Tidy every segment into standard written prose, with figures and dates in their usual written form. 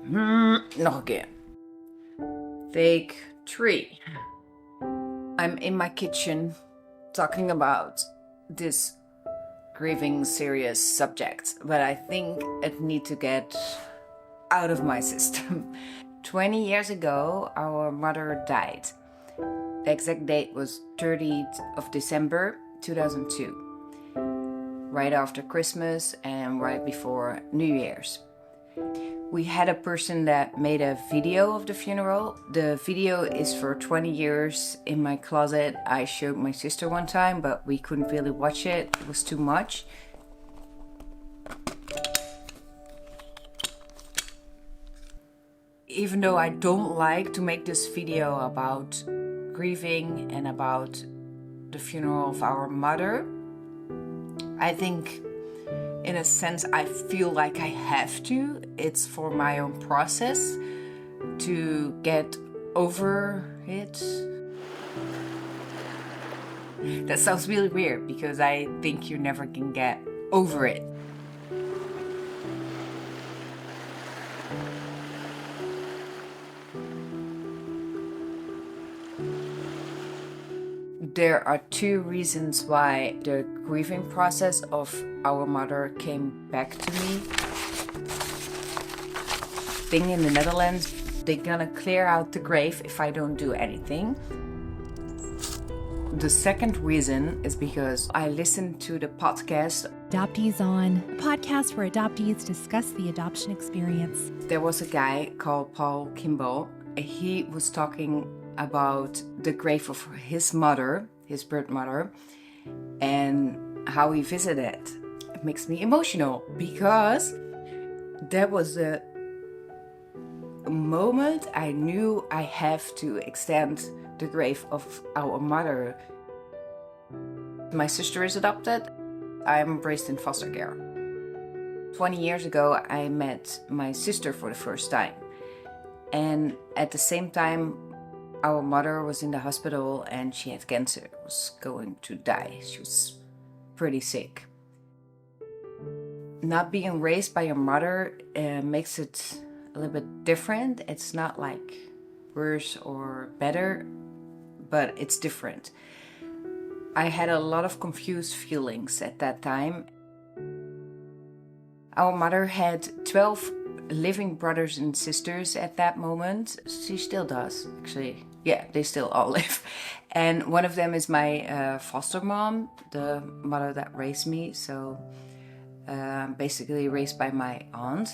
Nog een keer. Take 3. I'm in my kitchen talking about this grieving serious subject, but I think it needs to get out of my system. 20 years ago, our mother died. The exact date was 30th of December 2002, right after Christmas and right before New Year's. We had a person that made a video of the funeral. The video is for 20 years in my closet. I showed my sister one time, but we couldn't really watch it. It was too much. Even though I don't like to make this video about grieving and about the funeral of our mother, I think in a sense I feel like I have to. It's for my own process to get over it. That sounds really weird because I think you never can get over it. There are 2 reasons why the grieving process of our mother came back to me. Thing in the Netherlands, they're gonna clear out the grave if I don't do anything. The second reason is because I listened to the podcast Adoptees On, a podcast where adoptees discuss the adoption experience. There was a guy called Paul Kimball. He was talking about the grave of his mother, his birth mother, and how he visited. It makes me emotional because there was a moment I knew I have to extend the grave of our mother. My sister is adopted. I'm raised in foster care. 20 years ago, I met my sister for the first time. And at the same time, our mother was in the hospital and she had cancer, was going to die. She was pretty sick. Not being raised by your mother makes it a little bit different. It's not like worse or better, but it's different. I had a lot of confused feelings at that time. Our mother had 12 living brothers and sisters at that moment. She still does, actually. Yeah, they still all live. And one of them is my foster mom, the mother that raised me. So basically raised by my aunt.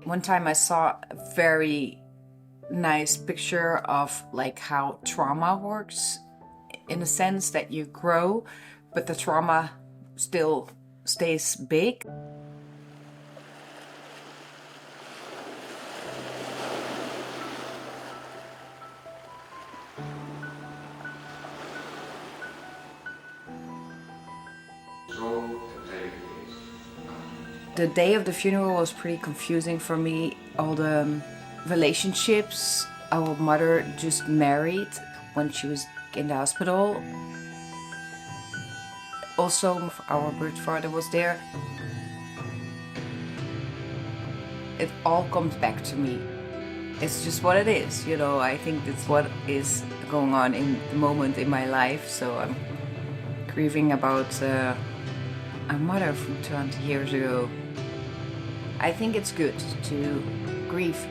One time I saw a very nice picture of like how trauma works, in a sense that you grow, but the trauma still stays big. The day of the funeral was pretty confusing for me. All the relationships, our mother just married when she was in the hospital. Also, our birth father was there. It all comes back to me. It's just what it is, you know. I think that's what is going on in the moment in my life. So I'm grieving about our mother from 20 years ago. I think it's good to grieve.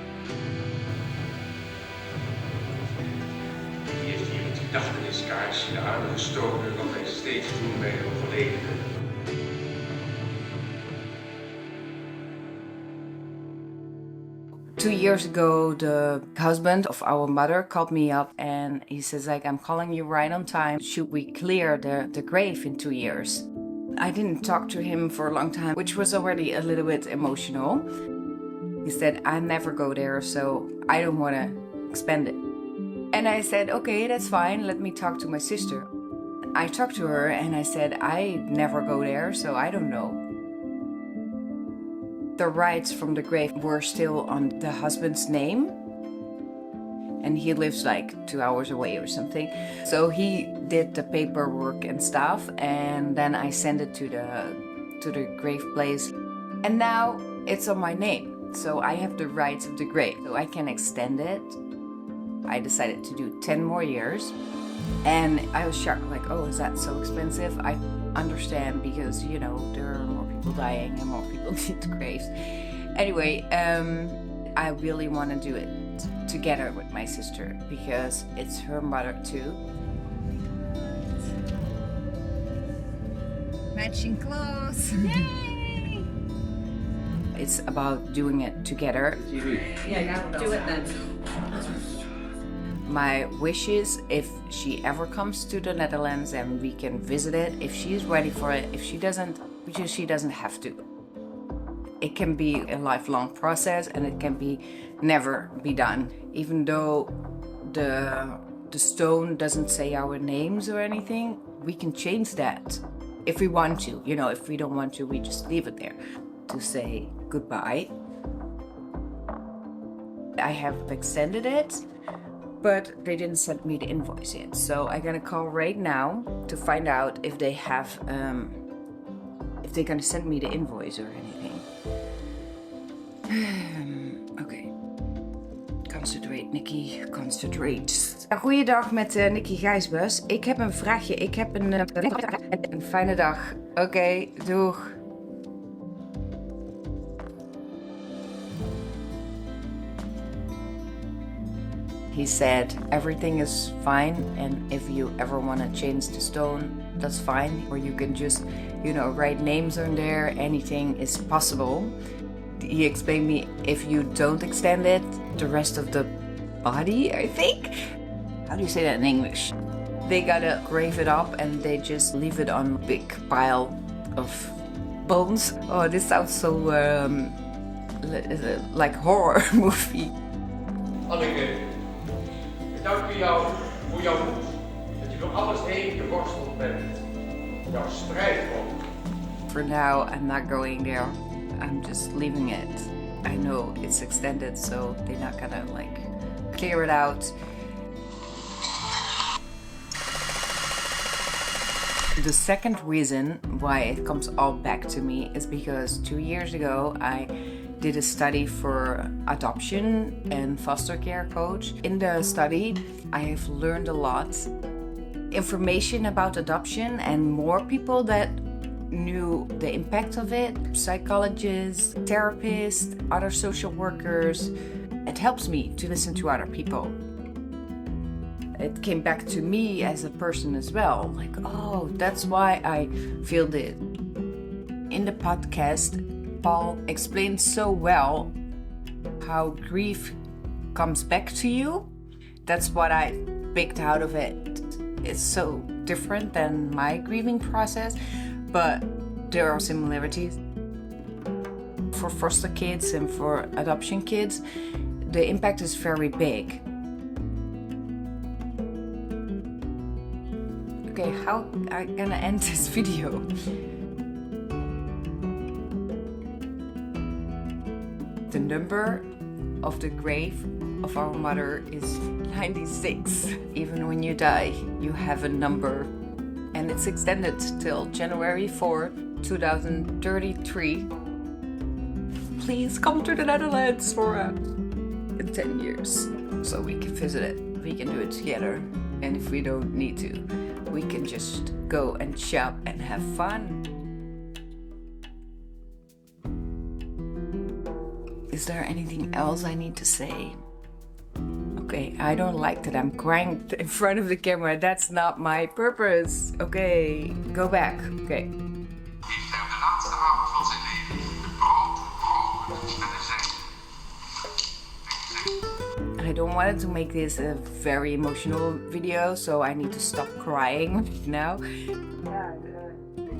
De eerste iemand gedachtenis in de aarde gestoken, nog eens steeds toen bij de overledene. Two years ago, the husband of our mother called me up and he says, like, I'm calling you right on time. Should we clear the grave in 2 years? I didn't talk to him for a long time, which was already a little bit emotional. He said, I never go there, so I don't want to expend it. And I said, okay, that's fine. Let me talk to my sister. I talked to her and I said, I never go there, so I don't know. The rights from the grave were still on the husband's name. and he lives like 2 hours away or something. So he did the paperwork and stuff, and then I sent it to the grave place. And now it's on my name, so I have the rights of the grave, so I can extend it. I decided to do 10 more years, and I was shocked, like, oh, is that so expensive? I understand, because, you know, there are more people dying and more people need graves. Anyway, I really want to do it together with my sister, because it's her mother too. Matching clothes! Yay! It's about doing it together. Yeah, do it then. My wish is, if she ever comes to the Netherlands and we can visit it, if she's ready for it, if she doesn't, because she doesn't have to. It can be a lifelong process, and it can be never be done. Even though the stone doesn't say our names or anything, we can change that if we want to. You know, if we don't want to, we just leave it there to say goodbye. I have extended it, but they didn't send me the invoice yet. So I'm gonna call right now to find out if they have, if they're gonna send me the invoice or anything. Okay. Concentrate, Nicky. Concentrate. Goeiedag met Nicky Gijsbers. Ik heb een vraagje. Ik heb een fijne dag. Oké, doeg. He said everything is fine, and if you ever want to change the stone, that's fine. Or you can just, you know, write names on there. Anything is possible. He explained me, if you don't extend it, the rest of the body, I think? How do you say that in English? They gotta grave it up and they just leave it on a big pile of bones. Oh, this sounds so like horror movie. Anneke, ik dank jou voor jouw moed. Dat je door alles heen geworsteld bent. Jouw strijd ook. For now, I'm not going there. I'm just leaving it. I know it's extended, so they're not gonna like clear it out. The second reason why it comes all back to me is because 2 years ago I did a study for adoption and foster care coach. In the study, I have learned a lot. Information about adoption, and more people that knew the impact of it. Psychologists, therapists, other social workers. It helps me to listen to other people. It came back to me as a person as well. Like, oh, that's why I feel it. In the podcast, Paul explained so well how grief comes back to you. That's what I picked out of it. It's so different than my grieving process, but there are similarities. For foster kids and for adoption kids, the impact is very big. Okay, how am I gonna end this video? The number of the grave of our mother is 96. Even when you die, you have a number. And it's extended till January 4, 2033. Please come to the Netherlands for in 10 years, so we can visit it. We can do it together. And if we don't need to, we can just go and shop and have fun. Is there anything else I need to say? Okay, I don't like that I'm crying in front of the camera. That's not my purpose. Okay, go back. Okay. De laatste avond van zijn leven behoort met de zee. I don't want to make this a very emotional video, so I need to stop crying now.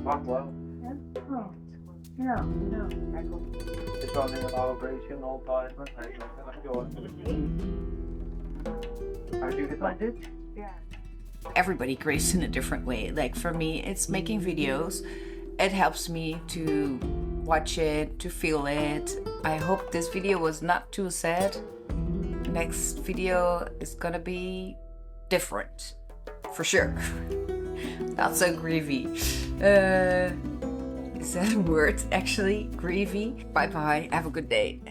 Wacht wel. Ja, Het is wel in een operation altijd, maar hij is nog erg door. How do you get like this? everybody grieves in a different way. Like for me, it's making videos. It helps me to watch it, to feel it. I hope this video was not too sad. next video is gonna be different. For sure. Not so grievy. Is that a word actually? Grievy? Bye bye. Have a good day.